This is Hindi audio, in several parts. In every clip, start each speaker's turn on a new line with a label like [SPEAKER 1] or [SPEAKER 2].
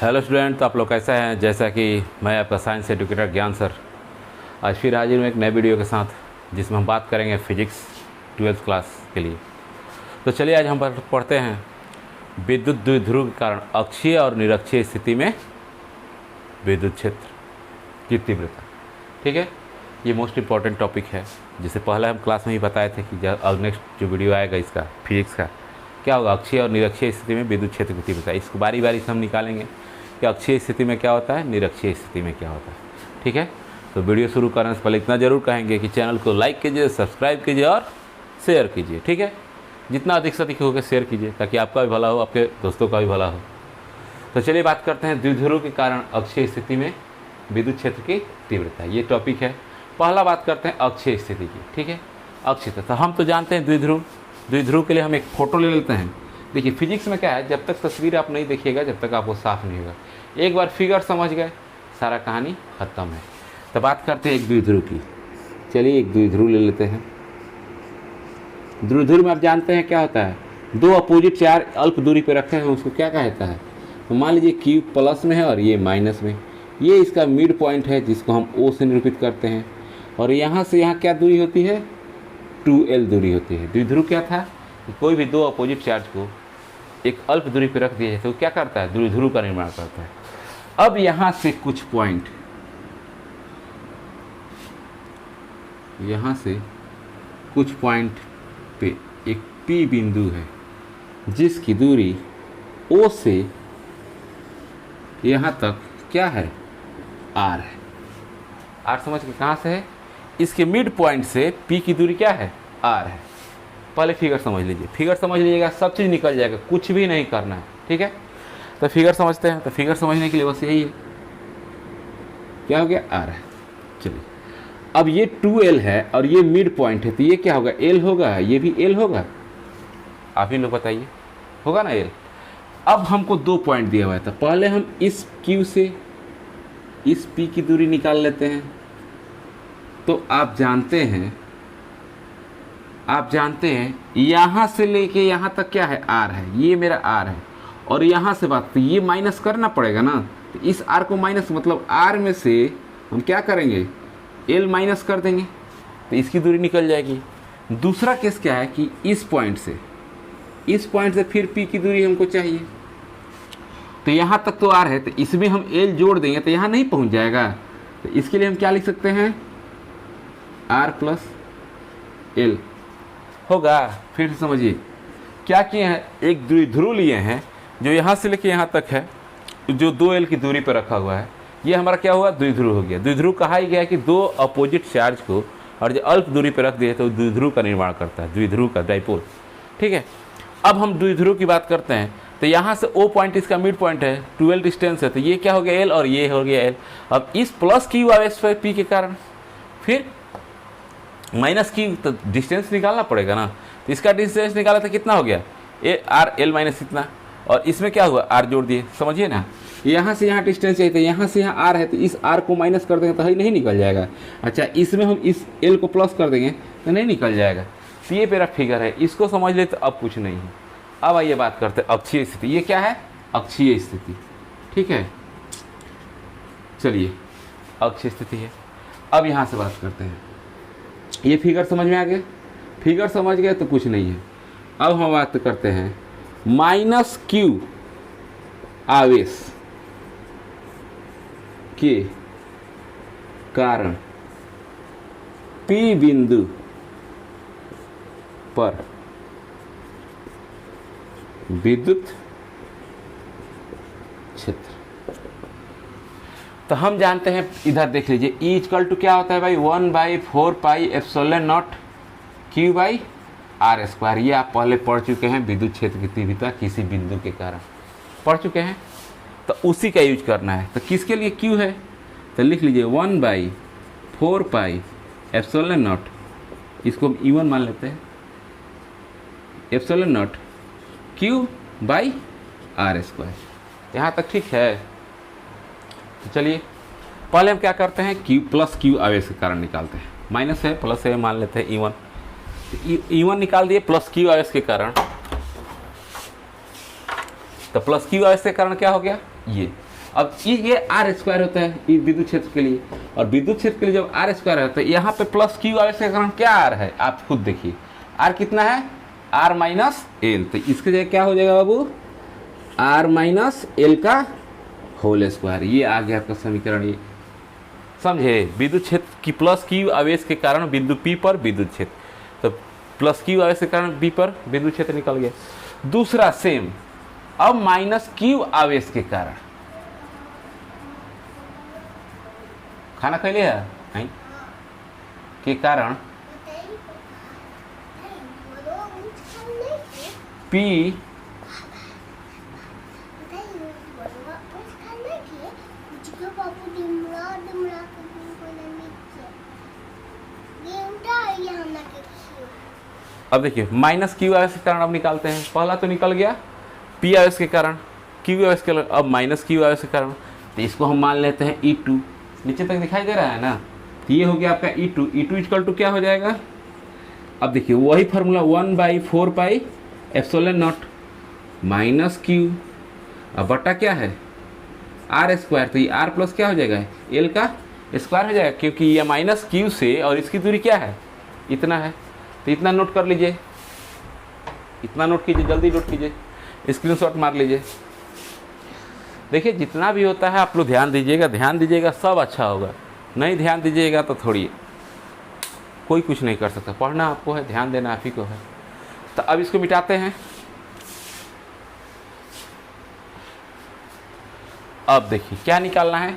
[SPEAKER 1] हेलो स्टूडेंट, तो आप लोग कैसे हैं। जैसा कि मैं आपका साइंस एजुकेटर ज्ञान सर आज फिर हाजिर हूँ एक नए वीडियो के साथ, जिसमें हम बात करेंगे फिजिक्स 12th क्लास के लिए। तो चलिए आज हम पढ़ते हैं विद्युत द्विध्रुव के कारण अक्षीय और निरक्षीय स्थिति में विद्युत क्षेत्र की तीव्रता। ठीक है, ये मोस्ट इम्पॉर्टेंट टॉपिक है, जिसे पहले हम क्लास में ही बताए थे कि अब नेक्स्ट जो वीडियो आएगा इसका फिजिक्स का क्या होगा, अक्षीय और निरक्षीय स्थिति में विद्युत क्षेत्र की तीव्रता। इसको बारी बारी से हम निकालेंगे कि अक्षीय स्थिति में क्या होता है, निरक्षीय स्थिति में क्या होता है। ठीक है, तो वीडियो शुरू करने से पहले इतना ज़रूर कहेंगे कि चैनल को लाइक कीजिए, सब्सक्राइब कीजिए और शेयर कीजिए। ठीक है, जितना अधिक से अधिक होकर शेयर कीजिए ताकि आपका भी भला हो, आपके दोस्तों का भी भला हो। तो चलिए बात करते हैं द्विध्रुव के कारण अक्षीय स्थिति में विद्युत क्षेत्र की तीव्रता। ये टॉपिक है। पहला बात करते हैं अक्षीय स्थिति की। ठीक है, अक्षीय तो हम तो जानते हैं द्विध्रुव के लिए हम एक फ़ोटो ले लेते हैं। देखिए फिजिक्स में क्या है, जब तक तस्वीर आप नहीं देखिएगा जब तक आपको साफ नहीं होगा। एक बार फिगर समझ गए सारा कहानी ख़त्म है। तो बात करते हैं एक द्विध्रुव की। चलिए एक द्विध्रुव ले लेते हैं। द्विध्रुव में आप जानते हैं क्या होता है, दो अपोजिट चार्ज अल्प दूरी पर रखे हैं, उसको क्या कहता है। तो मान लीजिए Q प्लस में है और ये माइनस में। ये इसका मिड पॉइंट है जिसको हम O से निरूपित करते हैं। और यहाँ से यहाँ क्या दूरी होती है, 2L दूरी होती है। द्विध्रुव क्या था कि कोई भी दो अपोजिट चार्ज को एक अल्प दूरी पर रख दिया जाए तो क्या करता है, द्विध्रुव का निर्माण करता है। अब यहाँ से कुछ पॉइंट, यहाँ से कुछ पॉइंट पे एक P बिंदु है जिसकी दूरी O से यहाँ तक क्या है, R है। R समझ के कहाँ से है, इसके मिड पॉइंट से P की दूरी क्या है, R है। पहले फिगर समझ लीजिए, फिगर समझ लीजिएगा, सब चीज़ निकल जाएगा, कुछ भी नहीं करना है। ठीक है, तो फिगर समझते हैं। तो फिगर समझने के लिए बस यही है, क्या हो गया, R है। चलिए अब ये 2L है और ये मिड पॉइंट है, तो ये क्या होगा, L होगा, ये भी L होगा। आप ही लोग बताइए, होगा ना L। अब हमको दो पॉइंट दिया हुआ है, तो पहले हम इस Q से इस P की दूरी निकाल लेते हैं। तो आप जानते हैं यहाँ से लेके यहाँ तक क्या है, R है, ये मेरा R है। और यहाँ से बात, तो ये माइनस करना पड़ेगा ना, तो इस R को माइनस, मतलब R में से हम क्या करेंगे, L माइनस कर देंगे, तो इसकी दूरी निकल जाएगी। दूसरा केस क्या है कि इस पॉइंट से फिर P की दूरी हमको चाहिए। तो यहाँ तक तो R है, तो इसमें हम L जोड़ देंगे तो यहाँ नहीं पहुँच जाएगा। तो इसके लिए हम क्या लिख सकते हैं, R प्लस L होगा। फिर से समझिए क्या किए हैं, एक द्विध्रुव लिए हैं जो यहाँ से लेके यहाँ तक है, जो 2L की दूरी पर रखा हुआ है। ये हमारा क्या हुआ, द्विध्रुव हो गया। द्विध्रुव कहा ही गया कि दो अपोजिट चार्ज को और जो अल्प दूरी पर रख दिए तो द्विध्रुव का निर्माण करता है, द्विध्रुव का डाइपोल। ठीक है, अब हम द्विध्रुव की बात करते हैं। तो यहाँ से O पॉइंट इसका मिड पॉइंट है, 2L डिस्टेंस है, तो ये क्या हो गया, L, और ये हो गया L। अब इस प्लस Q आवेश पर P के कारण फिर माइनस Q, तो डिस्टेंस निकालना पड़ेगा ना। तो इसका डिस्टेंस निकाला तो कितना हो गया, R L माइनस इतना, और इसमें क्या हुआ, R जोड़ दिए। समझिए ना, यहाँ से यहाँ डिस्टेंस चाहिए, तो यहाँ से यहाँ R है, तो इस R को माइनस कर देंगे तो ही नहीं निकल जाएगा। अच्छा, इसमें हम इस L को प्लस कर देंगे तो नहीं निकल जाएगा। तो ये मेरा फिगर है, इसको समझ ले तो अब कुछ नहीं है। अब आइए बात करते हैं अक्षीय स्थिति। ये क्या है, अक्षीय स्थिति। ठीक है, चलिए अक्षीय स्थिति है। अब यहाँ से बात करते हैं, ये फिगर समझ में आ गया, फिगर समझ गए तो कुछ नहीं है। अब हम बात करते हैं माइनस Q आवेश के कारण P बिंदु पर विद्युत क्षेत्र। तो हम जानते हैं, इधर देख लीजिए, E इक्वल टू क्या होता है भाई, 1/4 pi epsilon not Q by R square. ये आप पहले पढ़ चुके हैं, विद्युत क्षेत्र की तीव्रता किसी बिंदु के कारण पढ़ चुके हैं, तो उसी का यूज करना है। तो किसके लिए Q है, तो लिख लीजिए 1/4 पाई एप्सिलॉन नॉट, इसको हम E1 मान लेते हैं, epsilon not Q by R square. यहाँ तक ठीक है। तो चलिए पहले हम क्या करते हैं, Q प्लस Q आवेश के कारण निकालते हैं। माइनस है प्लस है, मान लेते हैं E1। E1 निकाल दिए प्लस Q आवेश के कारण, तो प्लस Q आवेश के कारण क्या हो गया ये। अब ये आर स्क्वायर होता है ये विद्युत क्षेत्र के लिए, और विद्युत क्षेत्र के लिए जब आर स्क्वायर होता है यहाँ पे प्लस क्यू आवेश के कारण क्या आर है आप खुद देखिए, आर कितना है आर माइनस एल, तो इसके जगह क्या हो जाएगा बाबू आर माइनस एल का होल स्क्वायर। ये आ गया आपका समीकरण। ये समझे, विद्युत क्षेत्र की प्लस क्यू आवेश के कारण बिंदु पी पर विद्युत क्षेत्र, तो प्लस क्यू आवेश के कारण बी पर विद्युत क्षेत्र निकल गया। दूसरा सेम, अब माइनस क्यू आवेश के कारण, खाना खा लिया नहीं के कारण पी अब देखिए माइनस क्यू आवेश के कारण अब निकालते हैं। पहला तो निकल गया पी आवेश के कारण, क्यू आवेश के कारण, अब माइनस क्यू आवेश के कारण, तो इसको हम मान लेते हैं E2। नीचे तक दिखाई दे रहा है ना, तो ये हो गया आपका E2। E2 इक्वल टू क्या हो जाएगा, अब देखिए वही formula 1/4 pi epsilon not minus Q, अब बटा क्या है आर स्क्वायर, तो ये आर प्लस क्या हो जाएगा एल का स्क्वायर हो जाएगा, क्योंकि ये माइनस क्यू से और इसकी दूरी क्या है इतना है, तो इतना नोट कर लीजिए, इतना नोट कीजिए, जल्दी नोट कीजिए, स्क्रीनशॉट मार लीजिए। देखिए जितना भी होता है आप लोग ध्यान दीजिएगा, सब अच्छा होगा, नहीं ध्यान दीजिएगा तो थोड़ी कोई कुछ नहीं कर सकता। पढ़ना आपको है, ध्यान देना आप ही को है। तो अब इसको मिटाते हैं। अब देखिए क्या निकालना है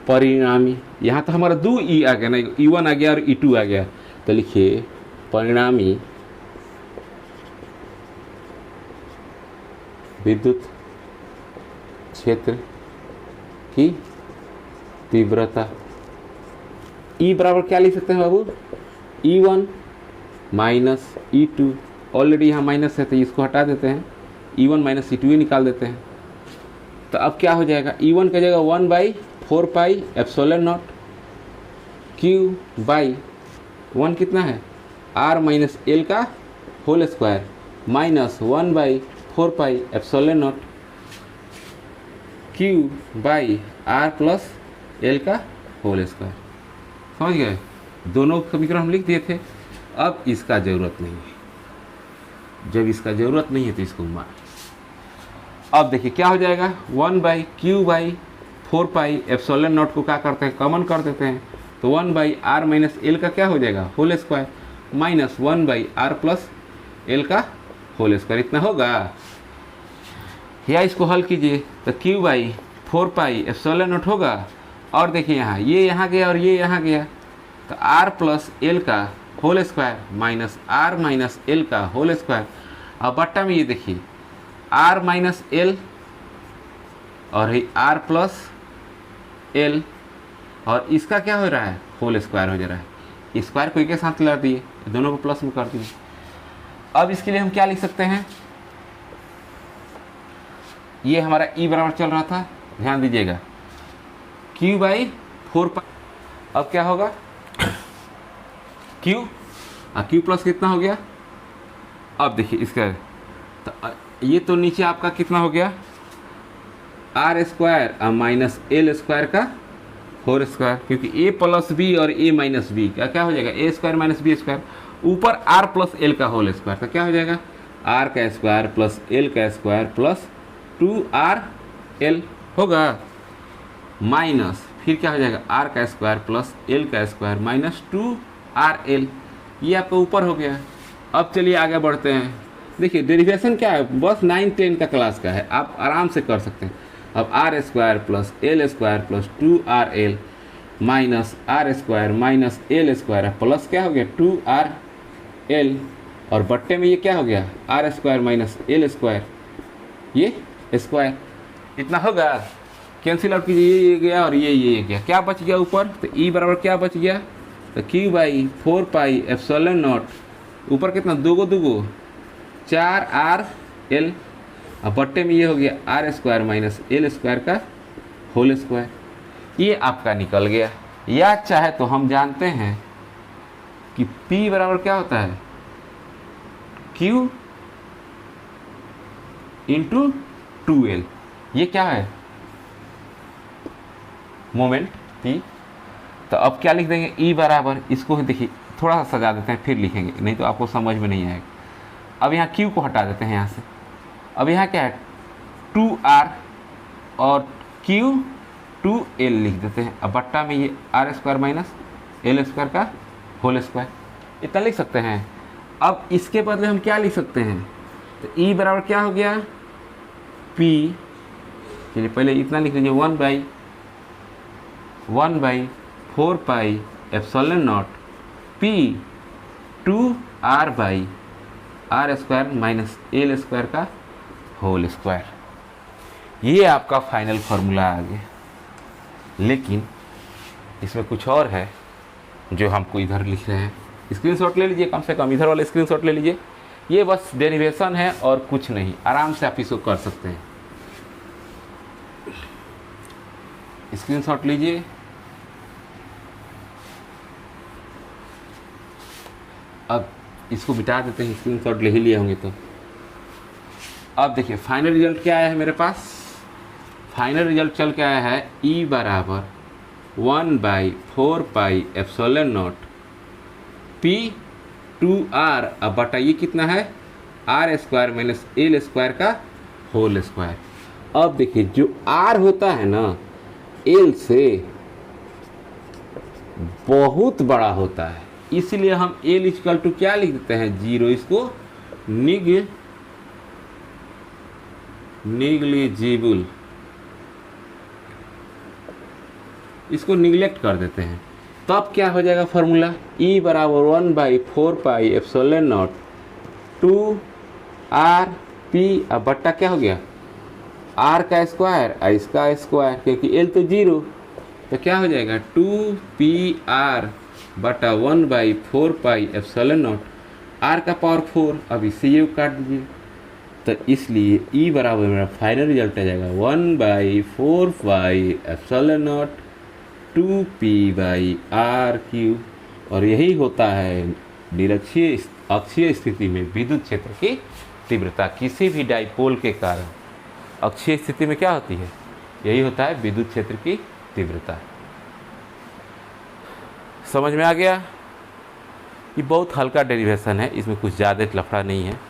[SPEAKER 1] परिणामी, यहाँ तो हमारा 2 ई आ गया ना, E1 आ गया और E2 आ गया, तो लिखिए परिणामी विद्युत क्षेत्र की तीव्रता, E बराबर क्या लिख सकते हैं बाबू E1 माइनस E2, ऑलरेडी यहाँ माइनस है तो इसको हटा देते हैं, E1 माइनस E2 ही निकाल देते हैं। तो अब क्या हो जाएगा E1 का जगह 1/4 pi epsilon naught q by 1 कितना है आर माइनस एल का whole square minus 1/4 pi epsilon naught q by R plus L का होल स्क्वायर। समझ गए, दोनों समीकरण हम लिख दिए थे। अब इसका ज़रूरत नहीं है, जब इसका ज़रूरत नहीं है तो इसको मान। अब देखिए क्या हो जाएगा 1/Q/4 पाई एप्सिलॉन नॉट को क्या करते हैं कॉमन कर देते हैं, तो 1/R माइनस एल का क्या हो जाएगा whole square minus 1/R plus L का होल स्क्वायर, इतना होगा। या इसको हल कीजिए तो Q/4 पाई एप्सिलॉन नॉट होगा, और देखिए यहाँ ये यहाँ गया और ये यहाँ गया, तो R प्लस एल का whole square minus R minus L का होल स्क्वायर। अब बट्टा में ये देखिए R माइनस एल और ये R प्लस एल, और इसका क्या हो रहा है होल स्क्वायर हो जा रहा है, स्क्वायर को एक के साथ ला दिए, दोनों को प्लस में कर दिए। अब इसके लिए हम क्या लिख सकते हैं, ये हमारा E बराबर चल रहा था, ध्यान दीजिएगा Q/4 पाई, अब क्या होगा Q प्लस कितना हो गया, अब देखिए इसका तो ये तो नीचे आपका कितना हो गया R square minus L square का होल स्क्वायर, क्योंकि ए प्लस बी और ए माइनस बी का क्या हो जाएगा ए स्क्वायर माइनस बी स्क्वायर, ऊपर आर प्लस एल का होल स्क्वायर, तो क्या हो जाएगा आर का स्क्वायर प्लस एल का स्क्वायर प्लस 2RL होगा, माइनस फिर क्या हो जाएगा आर का स्क्वायर प्लस एल का स्क्वायर माइनस 2RL, ये आपका ऊपर हो गया। अब चलिए आगे बढ़ते हैं। देखिए डेरिवेशन क्या है, बस 9-10 का क्लास का है, आप आराम से कर सकते हैं। अब R square plus L square plus 2RL minus R square minus L square plus क्या हो गया 2RL, और बट्टे में ये क्या हो गया R square minus L square, ये स्क्वायर, इतना होगा। कैंसिल आउट कीजिए, ये गया और ये गया, क्या बच गया ऊपर, तो E बराबर क्या बच गया, तो Q/4 पाई एप्सिलॉन नॉट, ऊपर कितना 2 4RL, अब बट्टे में ये हो गया R square minus L square का होल स्क्वायर, ये आपका निकल गया। या चाहे तो हम जानते हैं कि P बराबर क्या होता है Q × 2L, ये क्या है मोमेंट पी। तो अब क्या लिख देंगे, ई बराबर, इसको देखिए थोड़ा सा सजा देते हैं फिर लिखेंगे, नहीं तो आपको समझ में नहीं आएगा। अब यहाँ क्यू को हटा देते हैं यहाँ से। अब यहाँ क्या है, 2r और क्यू 2l लिख देते हैं। अब बट्टा में ये R square minus L square का होल स्क्वायर, इतना लिख सकते हैं। अब इसके बदले हम क्या लिख सकते हैं, तो ई बराबर क्या हो गया, पी, चलिए पहले इतना लिख लीजिए, 1/4 pi epsilon naught p 2r by R square minus L square का होल स्क्वायर। ये आपका फाइनल फार्मूला आ गया। लेकिन इसमें कुछ और है जो हमको इधर लिख रहे हैं, स्क्रीनशॉट ले लीजिए, कम से कम इधर वाला स्क्रीनशॉट ले लीजिए। ये बस डेरिवेशन है और कुछ नहीं, आराम से आप इसको कर सकते हैं। स्क्रीनशॉट लीजिए। अब इसको मिटा देते हैं, स्क्रीनशॉट ले ही लिए होंगे तो। अब देखिए फाइनल रिजल्ट क्या आया है मेरे पास, फाइनल रिजल्ट चल के आया है ई बराबर 1/4 pi epsilon naught p 2r, अब बटा ये कितना है, R square minus L square का होल स्क्वायर। अब देखिए जो r होता है ना एल से बहुत बड़ा होता है, इसलिए हम एल इक्वल टू क्या लिख देते हैं, 0। इसको निग्लिजिबल, इसको निगलेक्ट कर देते हैं। तब क्या हो जाएगा फार्मूला, ई बराबर 1/4 pi epsilon not 2r P, अब बट्टा क्या हो गया, r का स्क्वायर और इसका स्क्वायर, क्योंकि l तो 0, तो क्या हो जाएगा 2pr बटा 1/4 पाई एप्सिलॉन नॉट, r का पावर 4। अब इससे ये काट दीजिए, तो इसलिए e बराबर मेरा फाइनल रिजल्ट आ जाएगा 1/4 पाई एप्सिलॉन नॉट 2p/r³। और यही होता है निरक्षीय अक्षीय स्थिति में विद्युत क्षेत्र की तीव्रता। किसी भी डाइपोल के कारण अक्षीय स्थिति में क्या होती है, यही होता है विद्युत क्षेत्र की तीव्रता। समझ में आ गया? ये बहुत हल्का डेरिवेशन है, इसमें कुछ ज़्यादा लफड़ा नहीं है।